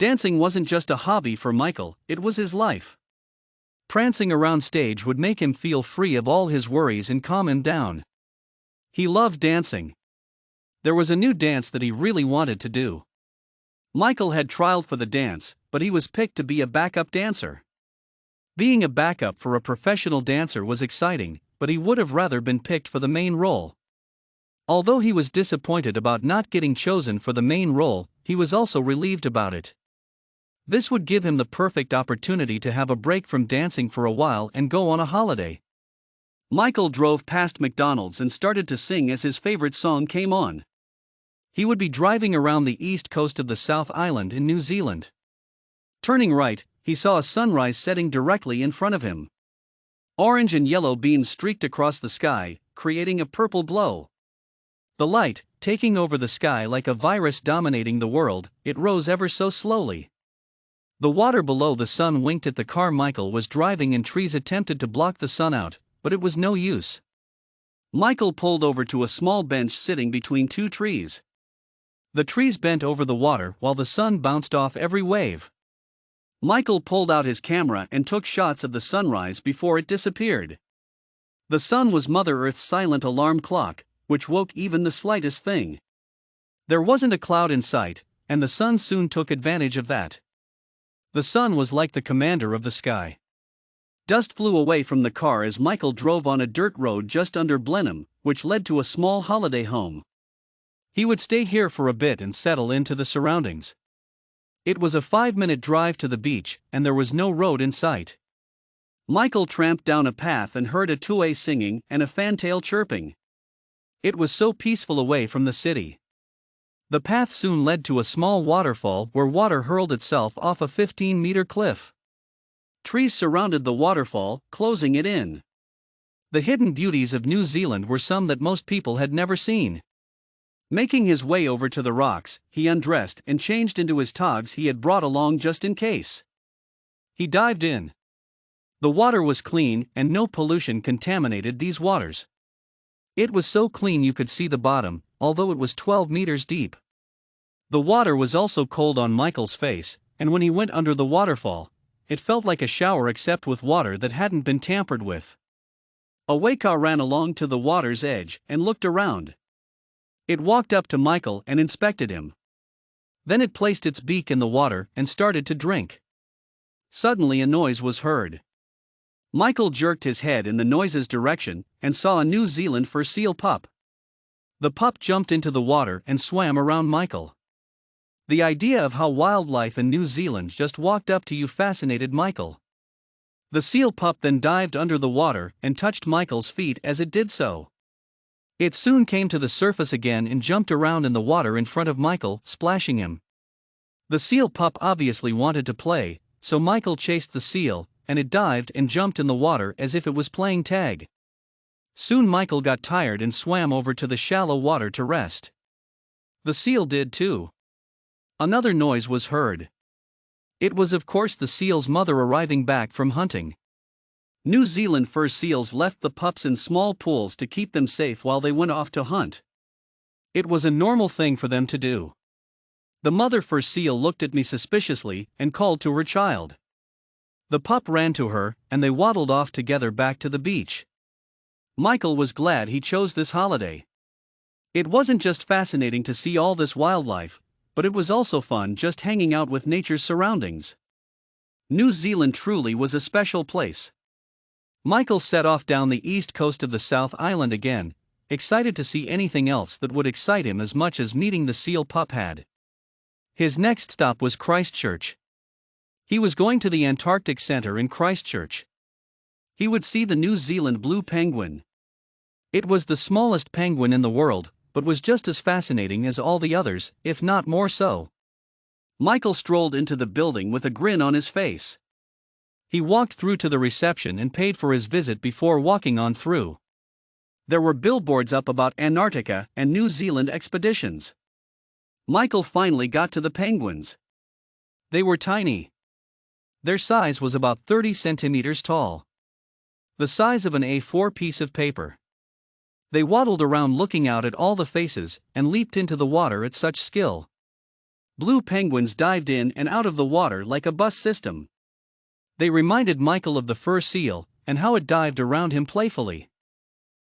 Dancing wasn't just a hobby for Michael, it was his life. Prancing around stage would make him feel free of all his worries and calm him down. He loved dancing. There was a new dance that he really wanted to do. Michael had trialed for the dance, but he was picked to be a backup dancer. Being a backup for a professional dancer was exciting, but he would have rather been picked for the main role. Although he was disappointed about not getting chosen for the main role, he was also relieved about it. This would give him the perfect opportunity to have a break from dancing for a while and go on a holiday. Michael drove past McDonald's and started to sing as his favorite song came on. He would be driving around the east coast of the South Island in New Zealand. Turning right, he saw a sunrise setting directly in front of him. Orange and yellow beams streaked across the sky, creating a purple glow. The light, taking over the sky like a virus dominating the world, it rose ever so slowly. The water below the sun winked at the car Michael was driving and trees attempted to block the sun out, but it was no use. Michael pulled over to a small bench sitting between two trees. The trees bent over the water while the sun bounced off every wave. Michael pulled out his camera and took shots of the sunrise before it disappeared. The sun was Mother Earth's silent alarm clock, which woke even the slightest thing. There wasn't a cloud in sight, and the sun soon took advantage of that. The sun was like the commander of the sky. Dust flew away from the car as Michael drove on a dirt road just under Blenheim, which led to a small holiday home. He would stay here for a bit and settle into the surroundings. It was a 5-minute drive to the beach, and there was no road in sight. Michael tramped down a path and heard a two-way singing and a fantail chirping. It was so peaceful away from the city. The path soon led to a small waterfall where water hurled itself off a 15-meter cliff. Trees surrounded the waterfall, closing it in. The hidden beauties of New Zealand were some that most people had never seen. Making his way over to the rocks, he undressed and changed into his togs he had brought along just in case. He dived in. The water was clean and no pollution contaminated these waters. It was so clean you could see the bottom, although it was 12 meters deep. The water was also cold on Michael's face, and when he went under the waterfall, it felt like a shower except with water that hadn't been tampered with. A waka ran along to the water's edge and looked around. It walked up to Michael and inspected him. Then it placed its beak in the water and started to drink. Suddenly a noise was heard. Michael jerked his head in the noise's direction and saw a New Zealand fur seal pup. The pup jumped into the water and swam around Michael. The idea of how wildlife in New Zealand just walked up to you fascinated Michael. The seal pup then dived under the water and touched Michael's feet as it did so. It soon came to the surface again and jumped around in the water in front of Michael, splashing him. The seal pup obviously wanted to play, so Michael chased the seal, and it dived and jumped in the water as if it was playing tag. Soon Michael got tired and swam over to the shallow water to rest. The seal did too. Another noise was heard. It was of course the seal's mother arriving back from hunting. New Zealand fur seals left the pups in small pools to keep them safe while they went off to hunt. It was a normal thing for them to do. The mother fur seal looked at me suspiciously and called to her child. The pup ran to her, and they waddled off together back to the beach. Michael was glad he chose this holiday. It wasn't just fascinating to see all this wildlife, but it was also fun just hanging out with nature's surroundings. New Zealand truly was a special place. Michael set off down the east coast of the South Island again, excited to see anything else that would excite him as much as meeting the seal pup had. His next stop was Christchurch. He was going to the Antarctic Centre in Christchurch. He would see the New Zealand blue penguin. It was the smallest penguin in the world, but was just as fascinating as all the others, if not more so. Michael strolled into the building with a grin on his face. He walked through to the reception and paid for his visit before walking on through. There were billboards up about Antarctica and New Zealand expeditions. Michael finally got to the penguins. They were tiny. Their size was about 30 centimeters tall. The size of an A4 piece of paper. They waddled around looking out at all the faces and leaped into the water at such skill. Blue penguins dived in and out of the water like a bus system. They reminded Michael of the fur seal and how it dived around him playfully.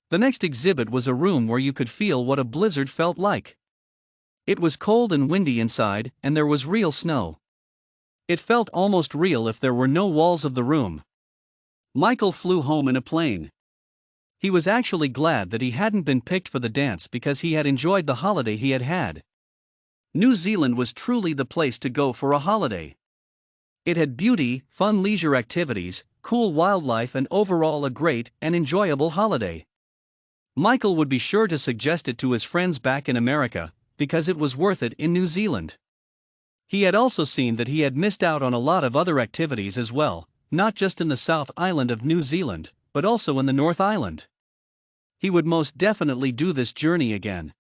The next exhibit was a room where you could feel what a blizzard felt like. It was cold and windy inside, and there was real snow. It felt almost real if there were no walls of the room. Michael flew home in a plane. He was actually glad that he hadn't been picked for the dance because he had enjoyed the holiday he had had. New Zealand was truly the place to go for a holiday. It had beauty, fun leisure activities, cool wildlife, and overall a great and enjoyable holiday. Michael would be sure to suggest it to his friends back in America, because it was worth it in New Zealand. He had also seen that he had missed out on a lot of other activities as well, not just in the South Island of New Zealand, but also in the North Island. He would most definitely do this journey again.